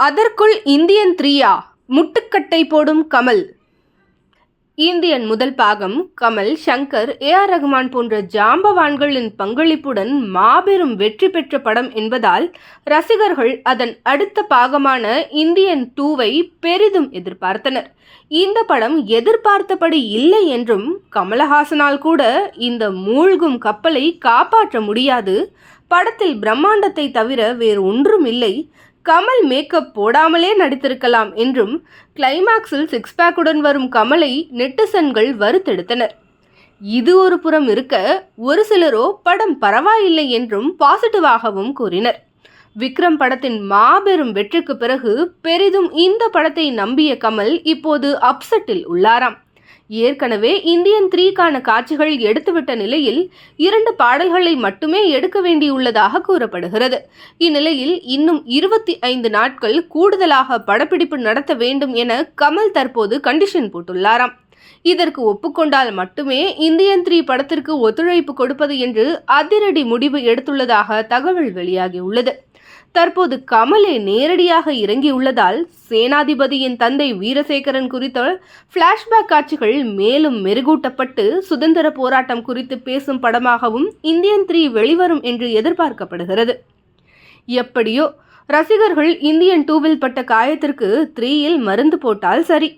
அதற்குள் இந்தியன் 3யா முட்டுக்கட்டை போடும் கமல். இந்தியன் முதல் பாகம் கமல், ஷங்கர், ஏ.ஆர். ரகுமான் போன்ற ஜாம்பவான்களின் பங்களிப்புடன் மாபெரும் வெற்றி பெற்ற படம் என்பதால் ரசிகர்கள் அதன் அடுத்த பாகமான இந்தியன் 2வை பெரிதும் எதிர்பார்த்தனர். இந்த படம் எதிர்பார்த்தபடி இல்லை என்றும், கமலஹாசனால் கூட இந்த மூழ்கும் கப்பலை காப்பாற்ற முடியாது, படத்தில் பிரம்மாண்டத்தை தவிர வேறு ஒன்றும் இல்லை, கமல் மேக்கப் போடாமலே நடித்திருக்கலாம் என்றும் கிளைமாக்ஸில் சிக்ஸ் பேக்குடன் வரும் கமலை நெட்டிசன்கள் வறுத்தெடுத்தனர். இது ஒரு புறம் இருக்க, ஒரு சிலரோ படம் பரவாயில்லை என்றும் பாசிட்டிவாகவும் கூறினர். விக்ரம் படத்தின் மாபெரும் வெற்றிக்கு பிறகு பெரிதும் இந்த படத்தை நம்பிய கமல் இப்போது அப்செட்டில் உள்ளாராம். ஏற்கனவே இந்தியன் 3க்கான காட்சிகள் எடுத்துவிட்ட நிலையில் 2 பாடல்களை மட்டுமே எடுக்க வேண்டியுள்ளதாக கூறப்படுகிறது. இந்நிலையில் இன்னும் 25 நாட்கள் கூடுதலாக படப்பிடிப்பு நடத்த வேண்டும் என கமல் தற்போது கண்டிஷன் போட்டுள்ளாராம். இதற்கு ஒப்புக்கொண்டால் மட்டுமே இந்தியன் 3 படத்திற்கு ஒத்துழைப்பு கொடுப்பது என்று அதிரடி முடிவு எடுத்துள்ளதாக தகவல் வெளியாகியுள்ளது. தற்போது கமலே நேரடியாக இறங்கியுள்ளதால் சேனாதிபதியின் தந்தை வீரசேகரன் குறித்த பிளாஷ்பேக் காட்சிகள் மேலும் மெருகூட்டப்பட்டு சுதந்திர போராட்டம் குறித்து பேசும் படமாகவும் இந்தியன் 3 வெளிவரும் என்று எதிர்பார்க்கப்படுகிறது. எப்படியோ ரசிகர்கள் இந்தியன் 2வில் பட்ட காயத்திற்கு 3யில் மருந்து போட்டால் சரி.